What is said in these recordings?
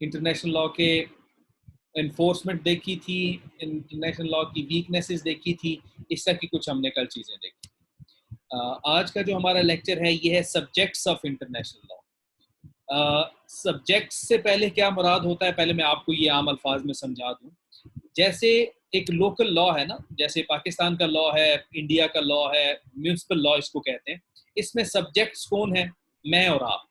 International law के enforcement देखी थी, इंटरनेशनल लॉ की वीकनेसेस देखी थी, इस तरह की कुछ हमने कल चीज़ें देखी। आज का जो हमारा लेक्चर है ये है subjects of international law. Subjects से पहले क्या मुराद होता है, पहले मैं आपको ये आम अल्फाज में समझा दूं। जैसे एक लोकल लॉ है ना, जैसे पाकिस्तान का लॉ है, इंडिया का लॉ है, म्यूनिसिपल लॉ इसको कहते हैं। इसमें सब्जेक्ट्स कौन है? मैं और आप,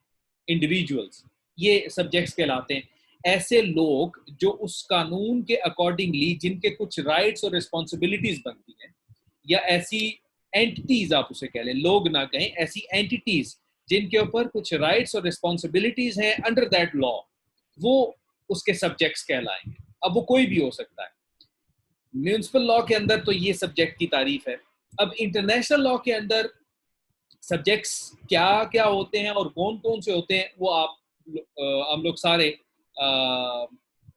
इंडिविजुअल्स, ये सब्जेक्ट्स कहलाते हैं। ऐसे लोग जो उस कानून के अकॉर्डिंगली जिनके कुछ राइट्स और रिस्पॉन्सिबिलिटीज बनती हैं, या ऐसी एंटिटीज, आप उसे कह लें, लोग ना कहें, ऐसी एंटिटीज जिनके ऊपर कुछ राइट्स और रिस्पॉन्सिबिलिटीज हैं अंडर दैट लॉ, वो उसके सब्जेक्ट्स कहलाएंगे। अब वो कोई भी हो सकता है। म्यूनिसिपल लॉ के अंदर तो ये सब्जेक्ट की तारीफ है। अब इंटरनेशनल लॉ के अंदर सब्जेक्ट्स क्या क्या होते हैं और कौन कौन से होते हैं, वो हम लोग सारे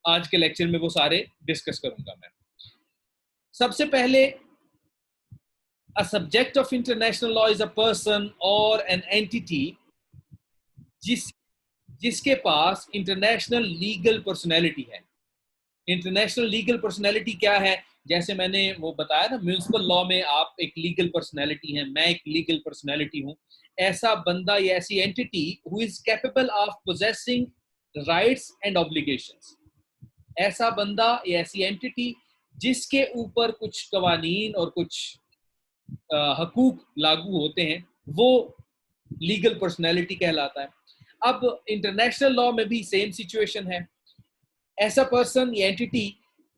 आज के लेक्चर में वो सारे डिस्कस करूंगा मैं। सबसे पहले, a subject of international law is a person or an entity जिसके पास इंटरनेशनल लीगल पर्सनैलिटी है। इंटरनेशनल लीगल पर्सनैलिटी क्या है? जैसे मैंने वो बताया ना, म्यूनिसिपल लॉ में आप एक लीगल पर्सनैलिटी हैं, मैं एक लीगल पर्सनैलिटी हूँ। ऐसा बंदा या ऐसी entity who is capable of possessing rights and obligations. ऐसा बंदा या ऐसी एंटिटी जिसके ऊपर कुछ कवानीन और कुछ हकूक लागू होते हैं, वो लीगल पर्सनैलिटी कहलाता है। अब इंटरनेशनल लॉ में भी सेम सिचुएशन है। ऐसा पर्सन या entity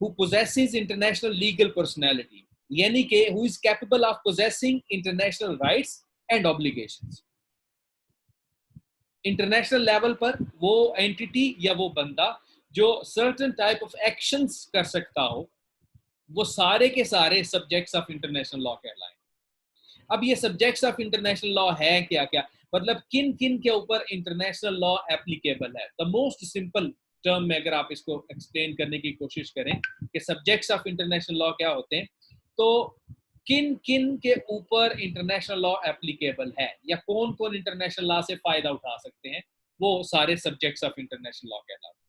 who possesses international legal personality, यानी कि who is capable of possessing international rights and obligations. International level पर वो एंटिटी या वो बंदा जो सर्टेन टाइप ऑफ एक्शंस कर सकता हो, वो सारे के सारे सब्जेक्ट्स ऑफ इंटरनेशनल लॉ कहलाएं। अब ये सब्जेक्ट्स ऑफ इंटरनेशनल लॉ है क्या क्या, मतलब किन किन के ऊपर इंटरनेशनल लॉ एप्लीकेबल है। द मोस्ट सिंपल टर्म में अगर आप इसको एक्सप्लेन करने की कोशिश करें कि सब्जेक्ट्स ऑफ इंटरनेशनल लॉ क्या होते हैं, तो किन किन के ऊपर इंटरनेशनल लॉ एप्लीकेबल है या कौन कौन इंटरनेशनल लॉ से फायदा उठा सकते हैं, वो सारे सब्जेक्ट्स ऑफ इंटरनेशनल लॉ कहलाते हैं।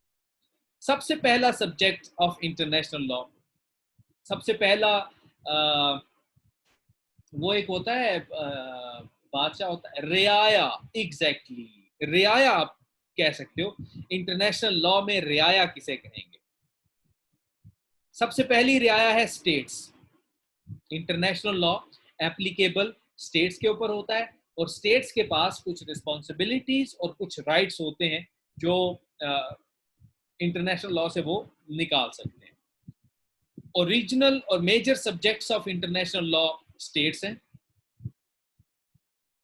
सबसे पहला सब्जेक्ट ऑफ इंटरनेशनल लॉ, सबसे पहला वो एक होता है, बादशाह होता है, रियाया। एग्जैक्टली, रियाया आप कह सकते हो। इंटरनेशनल लॉ में रियाया किसे कहेंगे? सबसे पहली रियाया है states. International law applicable states के ऊपर होता है और स्टेट्स के पास कुछ रिस्पॉन्सिबिलिटीज और कुछ राइट्स होते हैं जो इंटरनेशनल लॉ से वो निकाल सकते हैं। ओरिजिनल और major subjects of international law states हैं।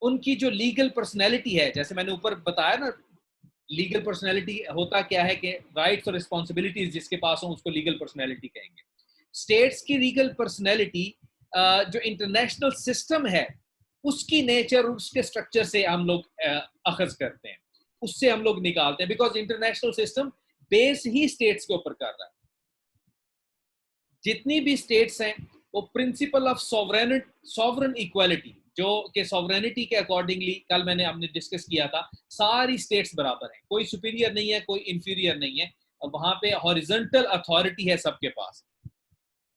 उनकी जो लीगल पर्सनैलिटी है, जैसे मैंने ऊपर बताया ना, लीगल पर्सनैलिटी होता क्या है कि राइट्स और रिस्पॉन्सिबिलिटीज जिसके पास हो उसको लीगल पर्सनैलिटी कहेंगे। स्टेट्स की लीगल पर्सनैलिटी जो इंटरनेशनल सिस्टम है उसकी नेचर, उसके स्ट्रक्चर से हम लोग अखज करते हैं, उससे हम लोग निकालते हैं, because international system base he states के ऊपर कर रहा है। जितनी भी स्टेट्स हैं वो प्रिंसिपल ऑफ सॉवरेन इक्वालिटी, जो कि सॉवरेनिटी के अकॉर्डिंगली कल हमने डिस्कस किया था, सारी स्टेट्स बराबर हैं, कोई सुपीरियर नहीं है, कोई इंफीरियर नहीं है, और वहां पे हॉरिजॉन्टल अथॉरिटी है सबके पास।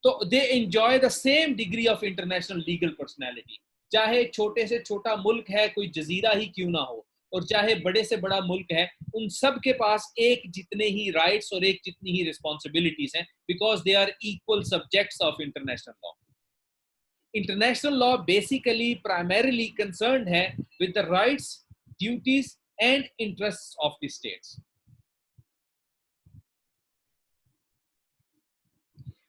तो they enjoy the same degree of international legal personality, चाहे छोटे से छोटा मुल्क है, कोई जजीरा ही क्यों ना हो, और चाहे बड़े से बड़ा मुल्क है, उन सब के पास एक जितने ही राइट्स और एक जितनी ही रिस्पॉन्सिबिलिटीज हैं, because they are equal subjects of international law. International law basically primarily concerned है with the rights, duties and interests of the states.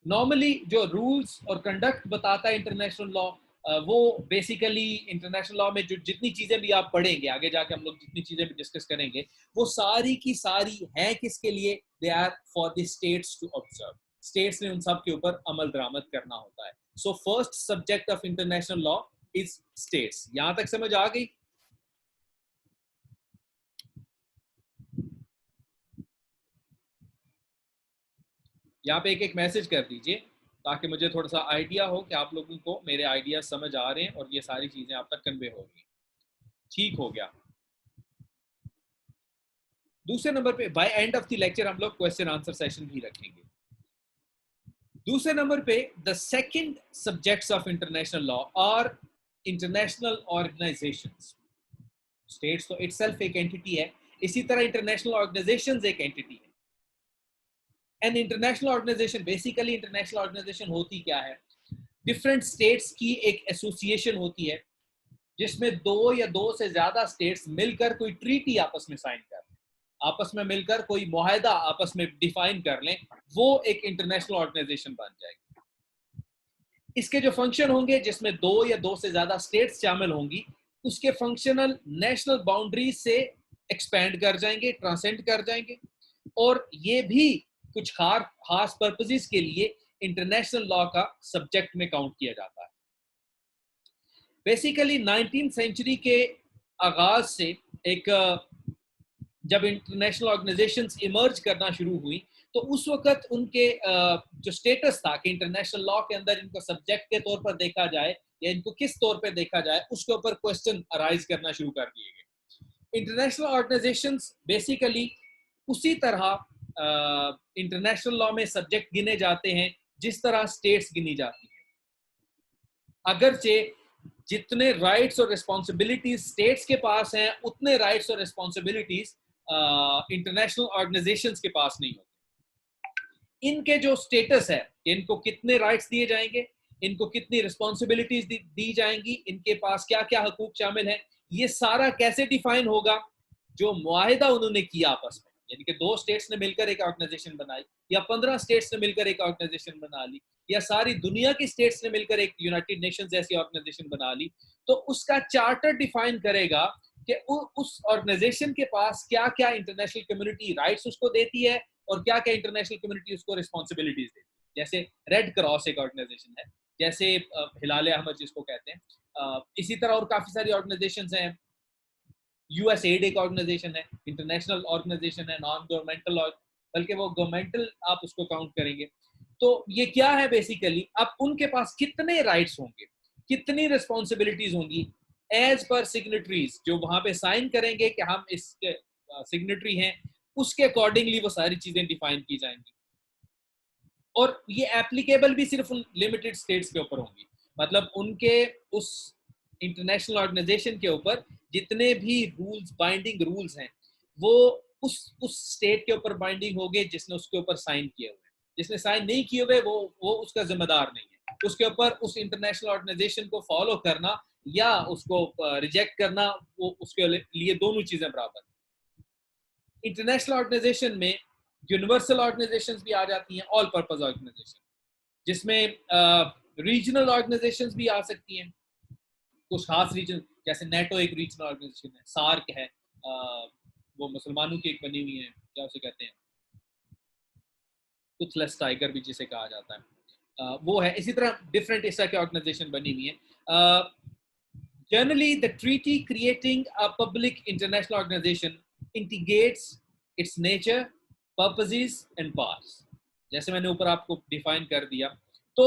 Normally जो रूल्स और कंडक्ट बताता है इंटरनेशनल लॉ, वो बेसिकली इंटरनेशनल लॉ में जो जितनी चीजें भी आप पढ़ेंगे, आगे जाके हम लोग जितनी चीजें भी डिस्कस करेंगे, वो सारी की सारी हैं किसके लिए? They are for the states to observe. States ने उन सब के ऊपर अमल दरामद करना होता है। So first subject of international law is states. यहां तक समझ आ गई? यहाँ पे एक एक मैसेज कर दीजिए ताकि मुझे थोड़ा सा आइडिया हो कि आप लोगों को मेरे आइडिया समझ आ रहे हैं और ये सारी चीजें आप तक कन्वे हो रही हैं। ठीक हो गया। दूसरे नंबर पे by end of the lecture हम लोग क्वेश्चन आंसर सेशन भी रखेंगे। दूसरे नंबर पे the second subjects of international law are international organisations. States तो इटसेल्फ एक एंटिटी है, इसी तरह इंटरनेशनल ऑर्गेनाइजेशंस एक एंटिटी है। And international organisation, basically international organisation होती क्या है? डिफरेंट स्टेट्स की एक एसोसिएशन होती है जिसमें दो या दो से ज्यादा स्टेट्स मिलकर कोई ट्रीटी आपस में साइन कर लें, आपस में मिलकर कोई मुआहदा आपस में डिफाइन कर लें, वो एक इंटरनेशनल ऑर्गेनाइजेशन बन जाएगी। इसके जो फंक्शन होंगे, जिसमें दो या दो से ज्यादा स्टेट्स शामिल होंगी, उसके फंक्शनल नेशनल बाउंड्रीज से एक्सपेंड कर जाएंगे, ट्रांसेंड कर जाएंगे, और ये भी कुछ खास पर्पसेस के लिए इंटरनेशनल लॉ का सब्जेक्ट में काउंट किया जाता है। बेसिकली 19th सेंचुरी के आगाज से एक जब इंटरनेशनल ऑर्गेनाइजेशंस इमर्ज करना शुरू हुई, तो उस वक्त उनके जो स्टेटस था कि इंटरनेशनल लॉ के अंदर इनको सब्जेक्ट के तौर पर देखा जाए या इनको किस तौर पर देखा जाए, उसके ऊपर क्वेश्चन अराइज करना शुरू कर दिए गए। इंटरनेशनल ऑर्गेनाइजेशंस बेसिकली उसी तरह इंटरनेशनल लॉ में सब्जेक्ट गिने जाते हैं जिस तरह स्टेट्स गिनी जाती है, अगरचे जितने राइट्स और रिस्पॉन्सिबिलिटीज स्टेट्स के पास हैं, उतने राइट्स और रिस्पॉन्सिबिलिटीज इंटरनेशनल ऑर्गेनाइजेशंस के पास नहीं होते। इनके जो स्टेटस है, इनको कितने राइट्स दिए जाएंगे, इनको कितनी रिस्पॉन्सिबिलिटीज दी जाएंगी, इनके पास क्या क्या हकूक शामिल हैं, ये सारा कैसे डिफाइन होगा? जो मुआहिदा उन्होंने किया आपस में, यानी कि दो स्टेट्स ने मिलकर एक ऑर्गेनाइजेशन बनाई, या 15 स्टेट्स ने मिलकर एक ऑर्गेनाइजेशन बना ली, या सारी दुनिया की स्टेट्स ने मिलकर एक यूनाइटेड नेशंस जैसी ऑर्गेनाइजेशन बना ली, तो उसका चार्टर डिफाइन करेगा कि उस ऑर्गेनाइजेशन के पास क्या क्या इंटरनेशनल कम्युनिटी राइट्स उसको देती है और क्या क्या इंटरनेशनल कम्युनिटी उसको रिस्पॉन्सिबिलिटीज देती है। जैसे रेड क्रॉस एक ऑर्गेनाइजेशन है, जैसे हिलाल अहमद जिसको कहते हैं, इसी तरह और काफी सारी ऑर्गेनाइजेशंस हैं। यूएसएड एक ऑर्गेनाइजेशन है, इंटरनेशनल ऑर्गेनाइजेशन है, नॉन गवर्नमेंटल, बल्कि वो गवर्नमेंटल आप उसको काउंट करेंगे। तो ये क्या है बेसिकली, अब उनके पास कितने राइट्स होंगे, कितनी रिस्पॉन्सिबिलिटीज होंगी एज पर सिग्नेटरीज, जो वहां पे साइन करेंगे कि हम इसके सिग्नेटरी हैं, उसके अकॉर्डिंगली वो सारी चीजें डिफाइन की जाएंगी। और ये एप्लीकेबल भी सिर्फ उन लिमिटेड स्टेट्स के ऊपर होंगी, मतलब उनके उस इंटरनेशनल ऑर्गेनाइजेशन के ऊपर जितने भी रूल्स, बाइंडिंग रूल्स हैं, वो उस स्टेट के ऊपर बाइंडिंग होंगे जिसने उसके ऊपर साइन किए हुए। जिसने साइन नहीं किए हुए वो उसका जिम्मेदार नहीं है, उसके ऊपर उस इंटरनेशनल ऑर्गेनाइजेशन को फॉलो करना या उसको रिजेक्ट करना, वो उसके लिए दोनों चीजें बराबर। इंटरनेशनल ऑर्गेनाइजेशन में यूनिवर्सल ऑर्गेनाइजेशंस भी आ जाती हैं, ऑल पर्पस ऑर्गेनाइजेशन, जिसमें रीजनल ऑर्गेनाइजेशंस भी आ सकती हैं। कुछ खास रीजन, जैसे नेटो एक रीजनल ऑर्गेनाइजेशन है, सार्क है, वो मुसलमानों की एक बनी हुई है, क्या उसे कहते हैं, टूथलेस टाइगर भी जिसे कहा जाता है, वो है। इसी तरह डिफरेंट इस तरह की ऑर्गेनाइजेशन बनी हुई है। Generally the treaty creating a public international organisation integrates its nature, purposes and powers, जैसे मैंने ऊपर आपको डिफाइन कर दिया। तो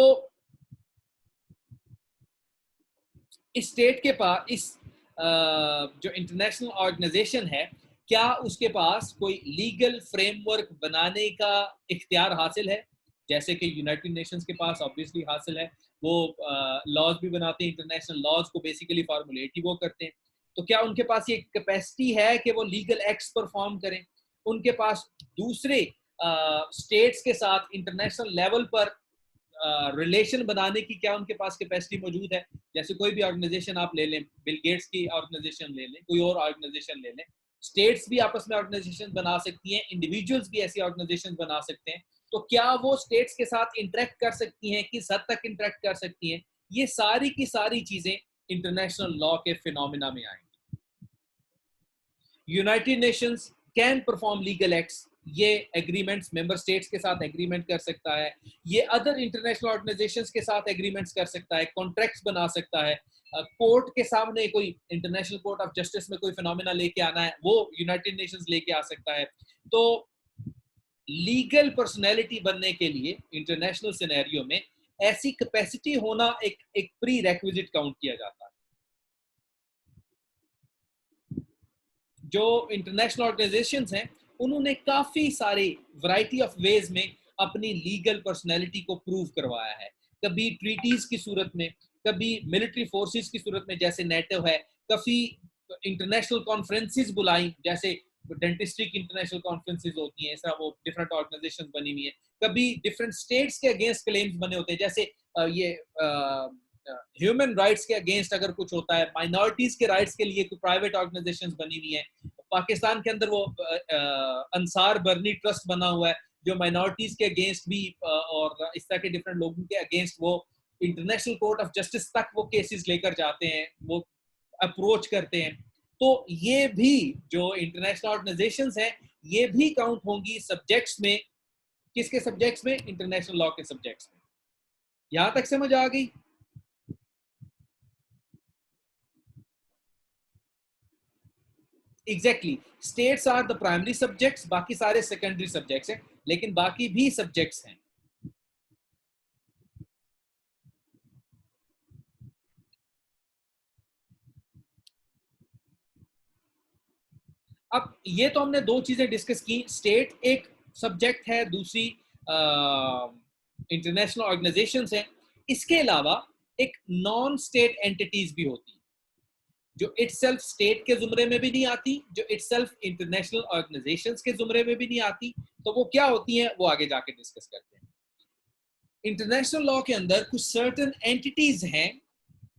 इस स्टेट के पास, इस जो इंटरनेशनल ऑर्गेनाइजेशन है, क्या उसके पास कोई लीगल फ्रेमवर्क बनाने का इख्तियार हासिल है? जैसे कि यूनाइटेड नेशंस के पास ऑब्वियसली हासिल है, वो लॉज भी बनाते हैं, इंटरनेशनल लॉज को बेसिकली फॉर्मुलेट ही वो करते हैं। तो क्या उनके पास ये कैपेसिटी है कि वो लीगल एक्ट्स परफॉर्म करें? उनके पास दूसरे स्टेट्स के साथ इंटरनेशनल लेवल पर रिलेशन बनाने की क्या उनके पास कैपेसिटी मौजूद है? जैसे कोई भी ऑर्गेनाइजेशन आप ले लें, बिल गेट्स की ऑर्गेनाइजेशन ले लें, कोई और ऑर्गेनाइजेशन ले लें, स्टेट्स भी आपस में ऑर्गेनाइजेशन बना सकती हैं, इंडिविजुअल्स भी ऐसी ऑर्गेनाइजेशन बना सकते हैं। तो क्या वो स्टेट्स के साथ इंटरेक्ट कर सकती हैं, किस हद तक इंटरेक्ट कर सकती हैं? ये सारी की सारी चीजें इंटरनेशनल लॉ के फिनोमिना में आएंगी। United Nations can perform legal acts, ये एग्रीमेंट्स मेंबर स्टेट्स के साथ एग्रीमेंट कर सकता है, ये अदर इंटरनेशनल ऑर्गेनाइजेशंस के साथ एग्रीमेंट्स कर सकता है, कॉन्ट्रैक्ट्स बना सकता है, कोर्ट के सामने कोई इंटरनेशनल कोर्ट ऑफ जस्टिस में कोई फिनोमिना लेके आना है, वो यूनाइटेड नेशंस लेके आ सकता है। तो लीगल पर्सनैलिटी बनने के लिए इंटरनेशनल सिनेरियो में ऐसी कैपेसिटी होना एक प्री रेक्विजिट काउंट किया जाता है। जो इंटरनेशनल ऑर्गेनाइजेशंस हैं, उन्होंने काफी सारे वैरायटी ऑफ वेज में अपनी लीगल पर्सनैलिटी को प्रूव करवाया है, कभी ट्रीटीज की सूरत में, कभी मिलिट्री फोर्सेस की सूरत में जैसे नेटो है, काफी इंटरनेशनल कॉन्फ्रेंसेस बुलाई जैसे डेंटिस्ट्री की इंटरनेशनल कॉन्फ्रेंसेस होती हैं, ऐसा वो डिफरेंट ऑर्गेनाइजेशंस बनी हुई है, कभी डिफरेंट स्टेट्स के अगेंस्ट क्लेम्स बने होते हैं, जैसे ये ह्यूमन राइट्स के अगेंस्ट अगर कुछ होता है, माइनॉरिटीज के राइट्स के लिए कोई प्राइवेट ऑर्गेनाइजेशंस बनी हुई है। पाकिस्तान के अंदर वो अंसार बर्नी ट्रस्ट बना हुआ है जो माइनॉरिटीज के अगेंस्ट भी और इस तरह के डिफरेंट लोगों के अगेंस्ट वो इंटरनेशनल कोर्ट ऑफ जस्टिस तक वो केसेस लेकर जाते हैं, वो अप्रोच करते हैं। तो ये भी जो इंटरनेशनल ऑर्गेनाइजेशंस हैं ये भी काउंट होंगी सब्जेक्ट्स में। किसके सब्जेक्ट्स में? इंटरनेशनल लॉ के सब्जेक्ट्स में। यहां तक समझ आ गई? Exactly, states are the primary subjects, बाकी सारे सेकेंडरी सब्जेक्ट्स हैं, लेकिन बाकी भी सब्जेक्ट्स हैं। अब ये तो हमने दो चीजें डिस्कस की, स्टेट एक सब्जेक्ट है, दूसरी इंटरनेशनल ऑर्गेनाइजेशंस हैं। इसके अलावा एक नॉन स्टेट एंटिटीज भी होती है जो इटसेल्फ स्टेट के जुमरे में भी नहीं आती, जो इटसेल्फ इंटरनेशनल ऑर्गेनाइजेशंस के जुमरे में भी नहीं आती। तो वो क्या होती हैं वो आगे जाके डिस्कस करते हैं। इंटरनेशनल लॉ के अंदर कुछ सर्टेन एंटिटीज हैं,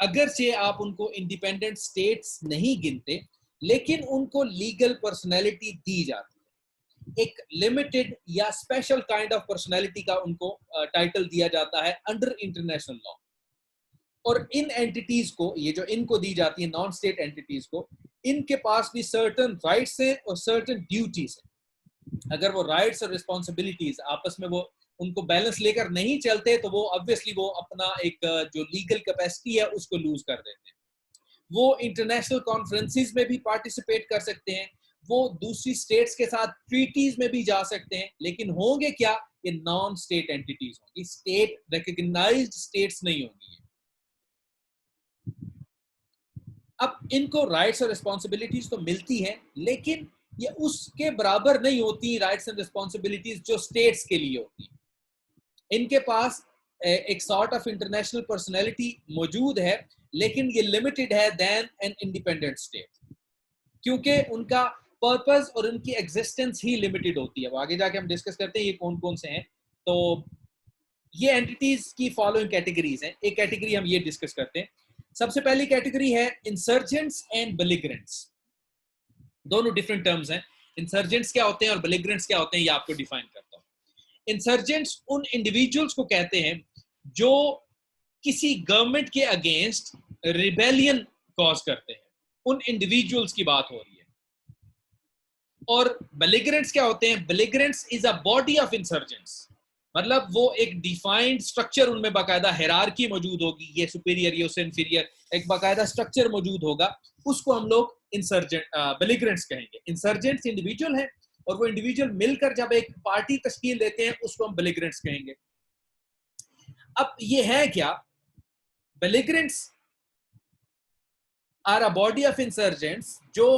अगरचे आप उनको इंडिपेंडेंट स्टेट्स नहीं गिनते, लेकिन उनको लीगल पर्सनैलिटी दी जाती है। एक लिमिटेड या स्पेशल काइंड ऑफ पर्सनैलिटी का उनको टाइटल दिया जाता है अंडर इंटरनेशनल लॉ। और इन एंटिटीज को, ये जो इनको दी जाती है नॉन स्टेट एंटिटीज को, इनके पास भी सर्टेन राइट्स हैं और सर्टेन ड्यूटीज हैं। अगर वो राइट्स और रिस्पॉन्सिबिलिटीज आपस में वो उनको बैलेंस लेकर नहीं चलते तो वो ऑब्वियसली वो अपना एक जो लीगल कैपेसिटी है उसको लूज कर देते हैं। वो इंटरनेशनल कॉन्फ्रेंसेस में भी पार्टिसिपेट कर सकते हैं, वो दूसरी स्टेट्स के साथ ट्रीटीज में भी जा सकते हैं, लेकिन होंगे क्या? ये नॉन स्टेट एंटिटीज होंगी, स्टेट रिकॉग्नाइज्ड स्टेट्स नहीं होंगी। अब इनको राइट्स और रिस्पॉन्सिबिलिटीज तो मिलती हैं, लेकिन ये उसके बराबर नहीं होती राइट्स एंड रिस्पॉन्सिबिलिटीज जो स्टेट्स के लिए होती है। इनके पास एक सॉर्ट ऑफ इंटरनेशनल पर्सनैलिटी मौजूद है, लेकिन ये लिमिटेड है देन एन इंडिपेंडेंट स्टेट, क्योंकि उनका पर्पस और उनकी एग्जिस्टेंस ही लिमिटेड होती है। वो आगे जाके हम डिस्कस करते हैं ये कौन कौन से हैं। तो ये एंटिटीज की फॉलोइंग कैटेगरीज हैं। एक कैटेगरी हम ये डिस्कस करते हैं। सबसे पहली कैटेगरी है इंसर्जेंट्स एंड बेलिग्रेंट्स। दोनों डिफरेंट टर्म्स हैं। इंसर्जेंट्स क्या होते हैं और बेलिग्रेंट्स क्या होते हैं, ये आपको डिफाइन करता हूं। इंसर्जेंट्स उन इंडिविजुअल्स को कहते हैं जो किसी गवर्नमेंट के अगेंस्ट रिबेलियन कॉज करते हैं, उन इंडिविजुअल्स की बात हो रही है। और बेलिग्रेंट्स क्या होते हैं? Belligerents is a body of insurgents, मतलब वो एक डिफाइंड स्ट्रक्चर, उनमें बाकायदा हिरार्की मौजूद होगी, ये सुपीरियर ये उससे इंफीरियर, एक बाकायदा स्ट्रक्चर मौजूद होगा, उसको हम लोग इंसर्जेंट बेलिग्रेंट्स कहेंगे। इंसर्जेंट्स इंडिविजुअल हैं और वो इंडिविजुअल मिलकर जब एक पार्टी तश्कील देते हैं उसको हम बेलिग्रेंट्स कहेंगे। अब ये है क्या? Belligerents are a body of insurgents जो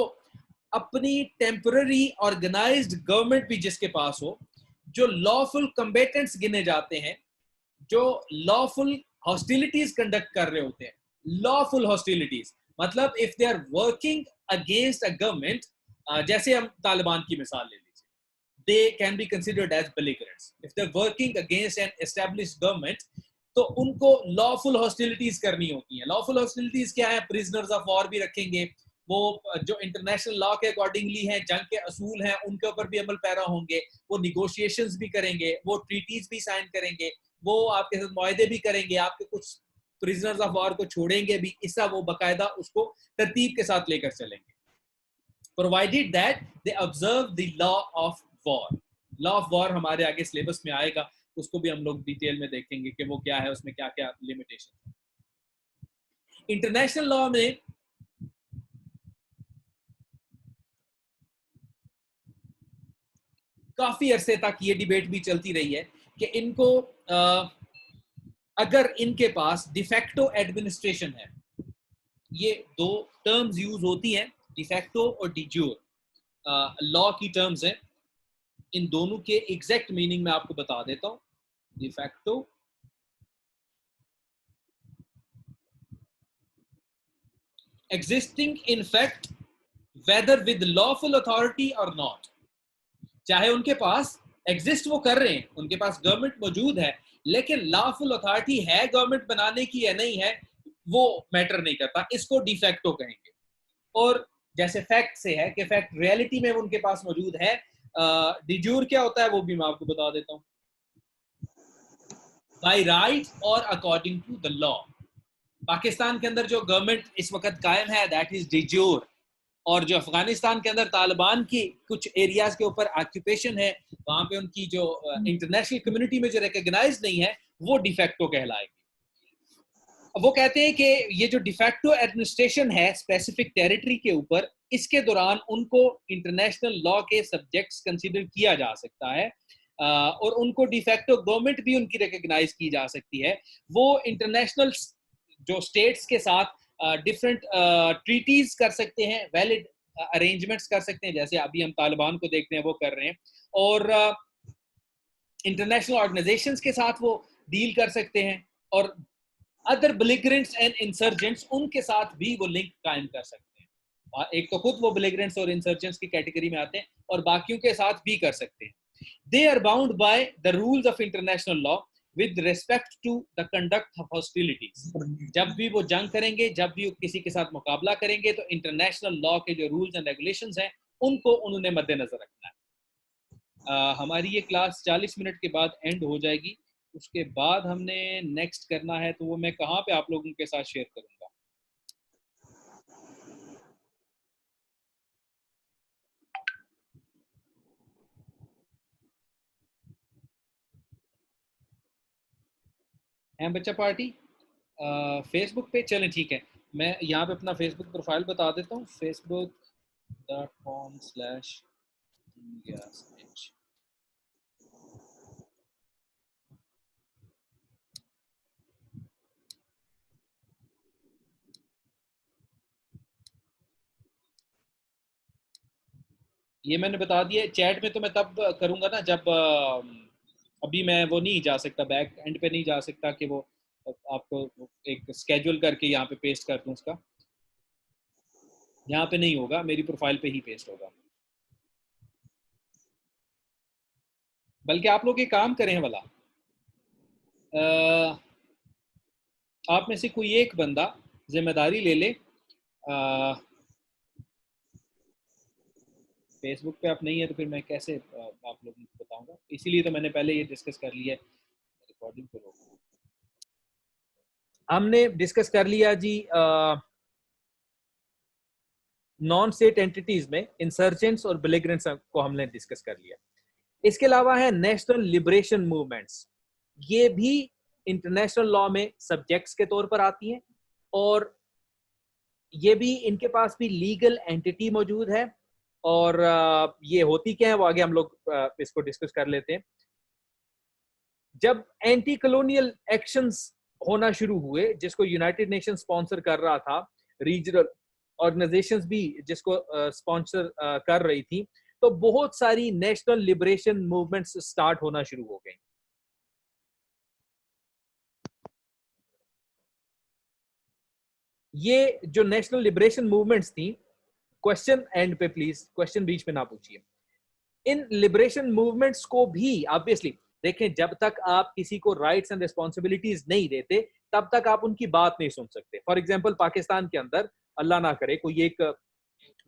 अपनी टेम्पररी ऑर्गेनाइज्ड गवर्नमेंट भी जिसके पास हो, जो लॉफुल कम्बेटेंट्स गिने जाते हैं, जो लॉफुल हॉस्टिलिटीज कंडक्ट कर रहे होते हैं। लॉफुल हॉस्टिलिटीज मतलब if they are working against a government, जैसे हम तालिबान की मिसाल ले लीजिए, they can be considered as belligerents. If they are working against an established government तो उनको लॉफुल हॉस्टिलिटीज करनी होती हैं। लॉफुल हॉस्टिलिटीज क्या है? प्रिजनर्स ऑफ वॉर भी रखेंगे, वो जो इंटरनेशनल लॉ के अकॉर्डिंगली हैं, जंग के असूल हैं, उनके ऊपर भी अमल पैरा होंगे, वो निगोशिएशंस भी करेंगे, वो ट्रीटीज भी साइन करेंगे, वो आपके साथ मुआहदे भी करेंगे, आपके कुछ प्रिजनर्स ऑफ वॉर को छोड़ेंगे भी, इसका वो बाकायदा उसको तरतीब के साथ लेकर चलेंगे, provided that they observe the law of war. Law of war हमारे आगे सिलेबस में आएगा, उसको भी हम लोग डिटेल में देखेंगे कि वो क्या है, उसमें क्या क्या लिमिटेशन है। इंटरनेशनल लॉ में काफी अरसे तक ये डिबेट भी चलती रही है कि इनको अगर इनके पास डिफेक्टो एडमिनिस्ट्रेशन है, ये दो टर्म्स यूज होती हैं, डिफेक्टो और डिजूर, लॉ की टर्म्स हैं। इन दोनों के एग्जैक्ट मीनिंग मैं आपको बता देता हूं। De facto, existing in fact whether with lawful authority और नॉट। चाहे उनके पास एग्जिस्ट वो कर रहे हैं, उनके पास गवर्नमेंट मौजूद है, लेकिन लॉफुल अथॉरिटी है गवर्नमेंट बनाने की या नहीं है वो मैटर नहीं करता, इसको डिफैक्टो कहेंगे। और जैसे फैक्ट से है कि फैक्ट रियलिटी में उनके पास मौजूद है। डिजूर क्या होता है वो भी मैं आपको बता देता हूं। बाय राइट और according to the law. Pakistan के अंदर जो गवर्नमेंट इस वक्त कायम है दैट इज डिजूर, और जो अफगानिस्तान के अंदर तालिबान की कुछ एरियाज के ऊपर ऑक्यूपेशन है, वहां पे उनकी जो इंटरनेशनल कम्युनिटी में जो रिकॉग्नाइज नहीं है वो डिफैक्टो कहलाएगी। वो कहते हैं कि ये जो डिफैक्टो एडमिनिस्ट्रेशन है स्पेसिफिक टेरिटरी के ऊपर, इसके दौरान उनको इंटरनेशनल लॉ के सब्जेक्ट्स कंसीडर किया जा सकता है, और उनको डिफैक्टो गवर्नमेंट भी उनकी रिकॉग्नाइज की जा सकती है। वो इंटरनेशनल जो स्टेट्स के साथ डिफरेंट ट्रीटीज कर सकते हैं, वैलिड अरेंजमेंट्स कर सकते हैं, जैसे अभी हम तालिबान को देखते हैं वो कर रहे हैं, और इंटरनेशनल ऑर्गेनाइजेशंस के साथ वो डील कर सकते हैं, और अदर बिलिग्रेंट्स एंड इंसर्जेंट्स उनके साथ भी वो लिंक कायम कर सकते हैं। एक तो खुद वो बिलिग्रेंट्स और इंसर्जेंट्स की कैटेगरी में आते हैं, और बाकियों के साथ भी कर सकते हैं। They are bound by the rules of international law with respect to the conduct of hostilities. जब भी वो जंग करेंगे, जब भी वो किसी के साथ मुकाबला करेंगे, तो इंटरनेशनल लॉ के जो रूल्स एंड रेगुलेशंस हैं उनको उन्होंने मद्देनजर रखना है। हमारी ये क्लास 40 मिनट के बाद एंड हो जाएगी। उसके बाद हमने नेक्स्ट करना है, तो वो मैं कहाँ पे आप लोगों के साथ शेयर करूंगा। हैं बच्चा पार्टी फेसबुक पे? चलें ठीक है, मैं यहाँ पे अपना फेसबुक प्रोफाइल बता देता हूँ, facebook.com/. ये मैंने बता दिया। चैट में तो मैं तब करूंगा ना जब अभी मैं वो नहीं जा सकता, बैक एंड पे नहीं जा सकता कि वो आपको एक स्केड्यूल करके यहाँ पे पेस्ट कर दूँ उसका। यहाँ पे नहीं होगा, मेरी प्रोफाइल पे ही पेस्ट होगा। बल्कि आप लोग ये काम करें वाला, आप में से कोई एक बंदा जिम्मेदारी ले ले। फेसबुक पे आप नहीं है तो फिर मैं कैसे आप लोगों को बताऊंगा, इसीलिए तो मैंने पहले ये डिस्कस कर लिया है। रिकॉर्डिंग पे रोक, हमने डिस्कस कर लिया जी नॉन स्टेट एंटिटीज में इंसर्जेंट्स और बिलिग्रेंट्स को हमने डिस्कस कर लिया। इसके अलावा है नेशनल लिबरेशन मूवमेंट्स, ये भी इंटरनेशनल लॉ में सब्जेक्ट्स के तौर पर आती हैं, और ये भी इनके पास भी लीगल एंटिटी मौजूद है। और ये होती क्या है वो आगे हम लोग इसको डिस्कस कर लेते हैं। जब एंटी कॉलोनियल एक्शंस होना शुरू हुए, जिसको यूनाइटेड नेशन स्पॉन्सर कर रहा था, रीजनल ऑर्गेनाइजेशंस भी जिसको स्पॉन्सर कर रही थी, तो बहुत सारी नेशनल लिबरेशन मूवमेंट्स स्टार्ट होना शुरू हो गई। ये जो नेशनल लिबरेशन मूवमेंट्स थी, क्वेश्चन एंड पे प्लीज, क्वेश्चन बीच में ना पूछिए। इन लिबरेशन मूवमेंट्स को भी ऑब्वियसली देखें, जब तक आप किसी को राइट्स एंड रिस्पॉन्सिबिलिटीज नहीं देते तब तक आप उनकी बात नहीं सुन सकते। फॉर एग्जांपल पाकिस्तान के अंदर अल्लाह ना करे कोई एक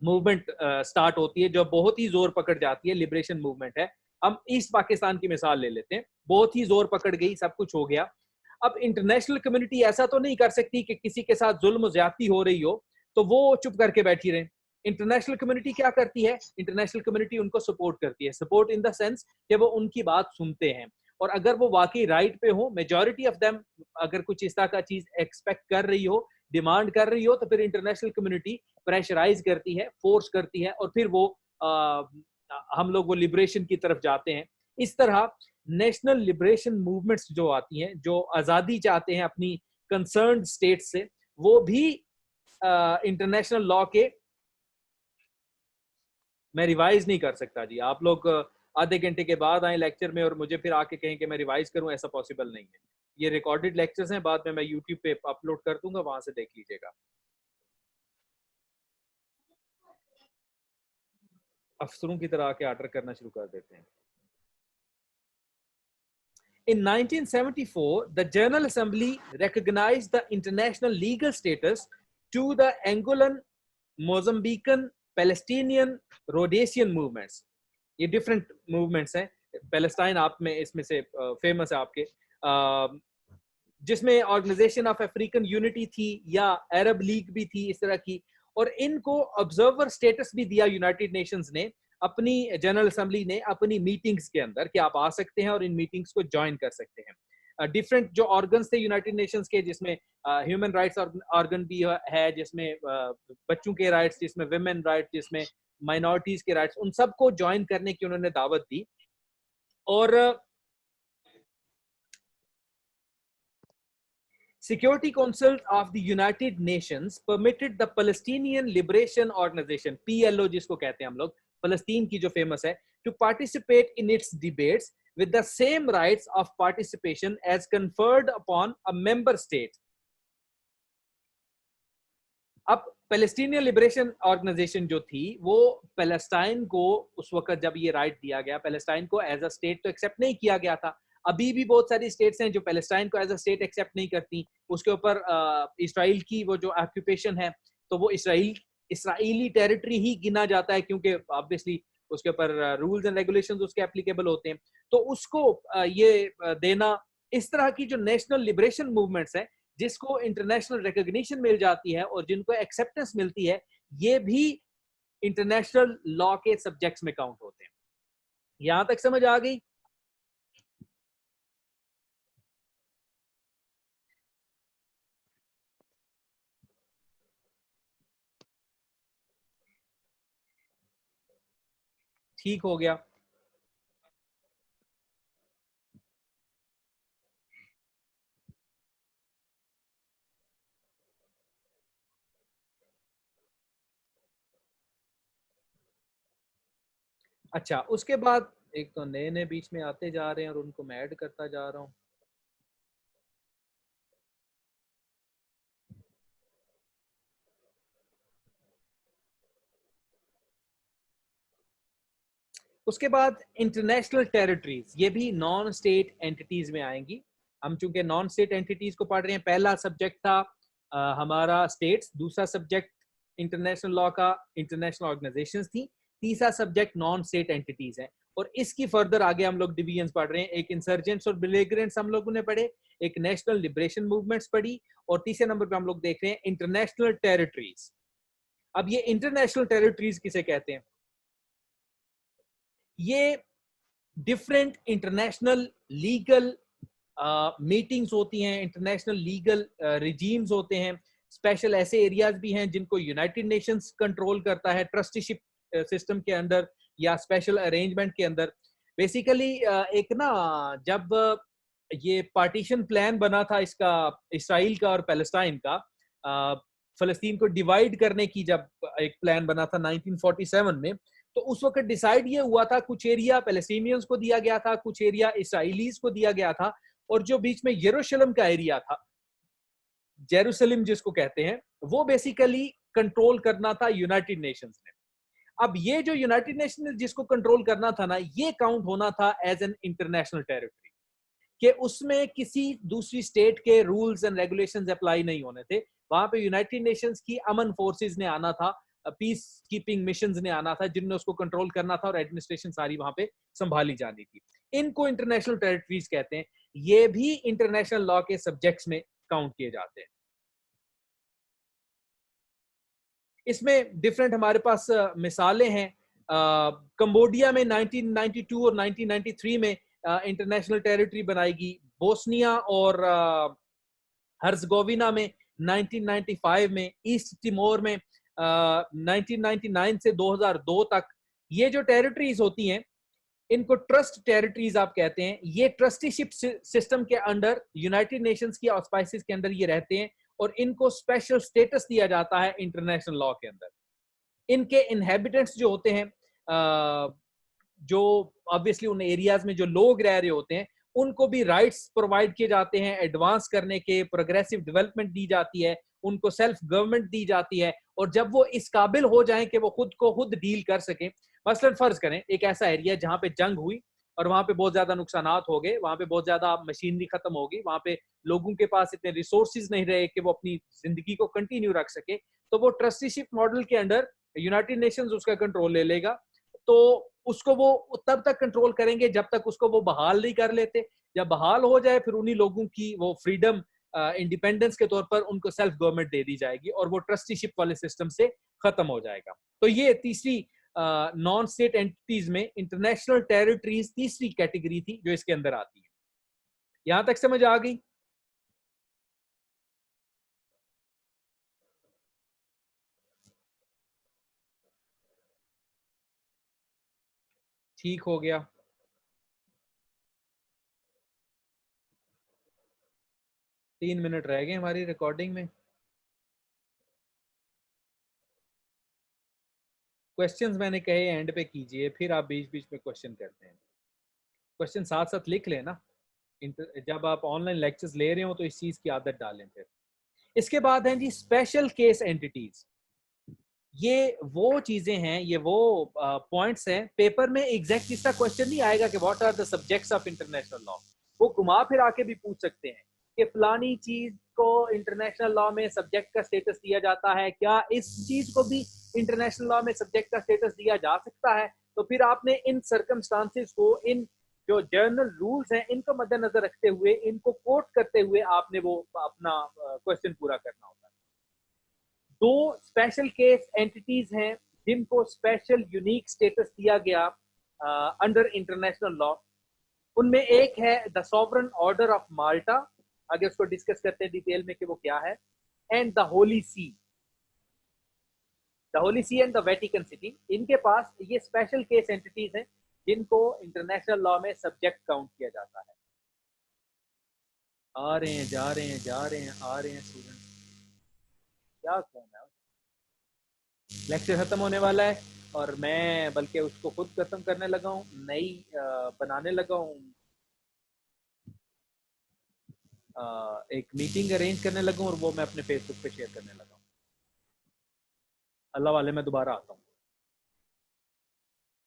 मूवमेंट स्टार्ट होती है जो बहुत ही जोर पकड़ जाती है, लिबरेशन मूवमेंट है। हम ईस्ट पाकिस्तान की मिसाल ले लेते हैं, बहुत ही जोर पकड़ गई, सब कुछ हो गया। अब इंटरनेशनल कम्युनिटी ऐसा तो नहीं कर सकती कि किसी के साथ जुल्म ज्यादती हो रही हो तो वो चुप करके बैठी रहे। इंटरनेशनल कम्युनिटी क्या करती है? इंटरनेशनल कम्युनिटी उनको सपोर्ट करती है, सपोर्ट इन द सेंस कि वो उनकी बात सुनते हैं, और अगर वो वाकई राइट पे हो, मेजॉरिटी ऑफ देम अगर कुछ इस तरह का चीज एक्सपेक्ट कर रही हो, डिमांड कर रही हो, तो फिर इंटरनेशनल कम्युनिटी प्रेशराइज करती है, फोर्स करती है, और फिर वो हम लोग वो लिबरेशन की तरफ जाते हैं। इस तरह नेशनल लिबरेशन मूवमेंट्स जो आती हैं, जो आज़ादी चाहते हैं अपनी कंसर्न स्टेट से, वो भी इंटरनेशनल लॉ के, मैं रिवाइज नहीं कर सकता जी, आप लोग आधे घंटे के बाद आए लेक्चर में और मुझे फिर आके कहें कि मैं रिवाइज करूं, ऐसा पॉसिबल नहीं है। ये रिकॉर्डेड लेक्चर्स हैं, बाद में मैं यूट्यूब पे अपलोड कर दूंगा, वहां से देख लीजिएगा। अफसरों की तरह आके ऑर्डर करना शुरू कर देते हैं। In 1974, the General Assembly recognized the international legal status to the Angolan, Mozambican, Palestinian, Rhodesian movements. ये different movements हैं। पैलेस्टाइन आप में इसमें से फेमस है आपके, जिसमें ऑर्गेनाइजेशन ऑफ अफ्रीकन यूनिटी थी या अरब लीग भी थी इस तरह की, और इनको ऑब्जर्वर स्टेटस भी दिया यूनाइटेड नेशंस ने अपनी जनरल असेंबली ने अपनी मीटिंग्स के अंदर कि आप आ सकते हैं और इन मीटिंग्स को ज्वाइन कर सकते हैं। डिफरेंट जो ऑर्गन्स थे यूनाइटेड नेशंस के, जिसमें ह्यूमन राइट्स ऑर्गन भी है, जिसमें बच्चों के राइट्स, जिसमें विमेन राइट्स, जिसमें माइनॉरिटीज के राइट्स, उन सबको ज्वाइन करने की उन्होंने दावत दी। और Security Council of the United Nations permitted the Palestinian Liberation Organization, PLO जिसको कहते हैं हम लोग, फलस्तीन की जो फेमस है, to participate in its debates with the same rights of participation as conferred upon a member state. अब पैलेस्टीनियन लिबरेशन ऑर्गेनाइजेशन जो थी वो पैलेस्टाइन को उस वक्त जब ये राइट दिया गया, पैलेस्टाइन को एज अ स्टेट तो एक्सेप्ट नहीं किया गया था। अभी भी बहुत सारी स्टेट्स हैं जो पैलेस्टाइन को एज अ स्टेट एक्सेप्ट नहीं करती। उसके ऊपर इसराइल की वो जो ऑक्यूपेशन है तो वो इसराइली टेरिटरी ही गिना जाता है, क्योंकि ऑब्वियसली उसके ऊपर रूल्स एंड रेगुलेशंस उसके एप्लीकेबल होते हैं। तो उसको ये देना, इस तरह की जो नेशनल लिबरेशन मूवमेंट्स है जिसको इंटरनेशनल रिकॉग्निशन मिल जाती है और जिनको एक्सेप्टेंस मिलती है, ये भी इंटरनेशनल लॉ के सब्जेक्ट्स में काउंट होते हैं। यहां तक समझ आ गई? ठीक हो गया। अच्छा, उसके बाद एक तो नए नए बीच में आते जा रहे हैं और उनको मैं ऐड करता जा रहा हूं। उसके बाद इंटरनेशनल टेरिटरीज, ये भी नॉन स्टेट एंटिटीज में आएंगी। हम चूंकि नॉन स्टेट एंटिटीज को पढ़ रहे हैं, पहला सब्जेक्ट था हमारा स्टेट्स, दूसरा सब्जेक्ट इंटरनेशनल लॉ का इंटरनेशनल ऑर्गेनाइजेशंस थी, तीसरा सब्जेक्ट नॉन स्टेट एंटिटीज है। और इसकी फर्दर आगे हम लोग डिवीजन पढ़ रहे हैं। एक इंसर्जेंट्स और बेलिगरेंट्स हम लोगों ने पढ़े, एक नेशनल लिबरेशन मूवमेंट्स पढ़ी, और तीसरे नंबर पे हम लोग देख रहे हैं इंटरनेशनल टेरिटरीज। अब ये इंटरनेशनल टेरिटरीज किसे कहते हैं? ये डिफरेंट इंटरनेशनल लीगल मीटिंग्स होती हैं, इंटरनेशनल लीगल रिजीम्स होते हैं। स्पेशल ऐसे एरियाज भी हैं जिनको यूनाइटेड नेशंस कंट्रोल करता है ट्रस्टीशिप सिस्टम के अंदर या स्पेशल अरेंजमेंट के अंदर। बेसिकली एक ना, जब ये पार्टीशन प्लान बना था इसका, इसराइल का और पैलेस्टाइन का, फलस्तीन को डिवाइड करने की जब एक प्लान बना था 1947 में, तो उस वक्त डिसाइड ये हुआ था, कुछ एरिया पैलेस्टीनियंस को दिया गया था, कुछ एरिया इसराइलीज को दिया गया था, और जो बीच में यरूशलेम का एरिया था, जेरूसलम जिसको कहते हैं, वो बेसिकली कंट्रोल करना था यूनाइटेड नेशंस ने। अब ये जो यूनाइटेड नेशन ने जिसको कंट्रोल करना था ना, ये काउंट होना था एज एन इंटरनेशनल टेरिटरी, कि उसमें किसी दूसरी स्टेट के रूल्स एंड रेगुलेशंस अप्लाई नहीं होने थे। वहां पे यूनाइटेड नेशंस की अमन फोर्सेस ने आना था, पीस कीपिंग मिशंस ने आना था, जिनने उसको कंट्रोल करना था और एडमिनिस्ट्रेशन सारी वहां पे संभाली जानी थी। इनको इंटरनेशनल टेरिटरीज कहते हैं। ये भी इंटरनेशनल लॉ के सब्जेक्ट्स में काउंट किए जाते हैं। इसमें डिफरेंट हमारे पास मिसालें हैं। कंबोडिया में 1992 और 1993 में इंटरनेशनल टेरिटरी बनाएगी। बोस्निया और हर्जगोविना में 1995 में, ईस्ट तिमोर में 1999 से 2002 तक। ये जो टेरिटरीज होती हैं इनको ट्रस्ट टेरिटरीज आप कहते हैं। ये ट्रस्टीशिप सिस्टम के अंडर, यूनाइटेड नेशंस की ऑस्पाइसेस के अंदर ये रहते हैं, और इनको स्पेशल स्टेटस दिया जाता है इंटरनेशनल लॉ के अंदर। इनके इनहेबिटेंट्स जो होते हैं जो ऑब्वियसली उन एरियाज में जो लोग रह रहे होते हैं उनको भी राइट्स प्रोवाइड किए जाते हैं, एडवांस करने के, प्रोग्रेसिव डेवलपमेंट दी जाती है, उनको सेल्फ गवर्नमेंट दी जाती है। और जब वो इस काबिल हो जाएं कि वो खुद को खुद डील कर सकें, मसलन फर्ज करें एक ऐसा एरिया जहां पे जंग हुई और वहां पे बहुत ज्यादा नुकसानात हो गए, वहां पे बहुत ज्यादा मशीनरी खत्म हो गई, वहां पे लोगों के पास इतने रिसोर्सेज नहीं रहे कि वो अपनी जिंदगी को कंटिन्यू रख सके, तो वो ट्रस्टीशिप मॉडल के अंडर यूनाइटेड नेशंस उसका कंट्रोल ले लेगा। तो उसको वो तब तक कंट्रोल करेंगे जब तक उसको वो बहाल नहीं कर लेते। जब बहाल हो जाए फिर उन्हीं लोगों की वो फ्रीडम, इंडिपेंडेंस के तौर पर उनको सेल्फ गवर्नमेंट दे दी जाएगी और वो ट्रस्टीशिप वाले सिस्टम से खत्म हो जाएगा। तो ये तीसरी नॉन स्टेट एंटिटीज में इंटरनेशनल टेरिटरीज तीसरी कैटेगरी थी जो इसके अंदर आती है। यहां तक समझ आ गई? ठीक हो गया। 3 मिनट रह गए हमारी रिकॉर्डिंग में। क्वेश्चंस मैंने कहे एंड पे कीजिए, फिर आप बीच बीच में क्वेश्चन करते हैं। क्वेश्चन साथ साथ लिख लेना, जब आप ऑनलाइन लेक्चर्स ले रहे हो तो इस चीज की आदत डालें। फिर इसके बाद हैं जी स्पेशल केस एंटिटीज। ये वो चीजें हैं, ये वो पॉइंट्स हैं, पेपर में एग्जैक्ट इसका क्वेश्चन नहीं आएगा कि what are the subjects of international law. वो घुमा फिर आके भी पूछ सकते हैं कि फलानी चीज को इंटरनेशनल लॉ में सब्जेक्ट का स्टेटस दिया जाता है, क्या इस चीज को भी इंटरनेशनल लॉ में सब्जेक्ट का स्टेटस दिया जा सकता है। तो फिर आपने इन सर्कमस्टांसेस को, इन जो जर्नल रूल्स हैं, इनको मद्देनजर रखते हुए, इनको कोट करते हुए आपने वो अपना क्वेश्चन पूरा करना होता है। दो स्पेशल केस एंटिटीज हैं जिनको स्पेशल यूनिक स्टेटस दिया गया अंडर इंटरनेशनल लॉ। उनमें एक है द सॉवरन ऑर्डर ऑफ माल्टा, आगे उसको डिस्कस करते हैं डिटेल में कि वो क्या है, and the Holy See. The Holy See and the Vatican City, इनके पास ये स्पेशल केस एंटिटीज हैं जिनको इंटरनेशनल लॉ में सब्जेक्ट काउंट किया जाता है। आ रहे हैं, जा रहे हैं, जा रहे हैं, आ रहे हैं स्टूडेंट। क्या कौन है? लेक्चर खत्म होने वाला है और मैं बल्कि उसको खुद खत्म करने लगा हूँ, नई बनाने लगा हूँ, एक मीटिंग अरेंज करने लगा हूँ और वो मैं अपने फेसबुक पे शेयर करने लगा हूँ। अल्लाह वाले, मैं दोबारा आता हूँ।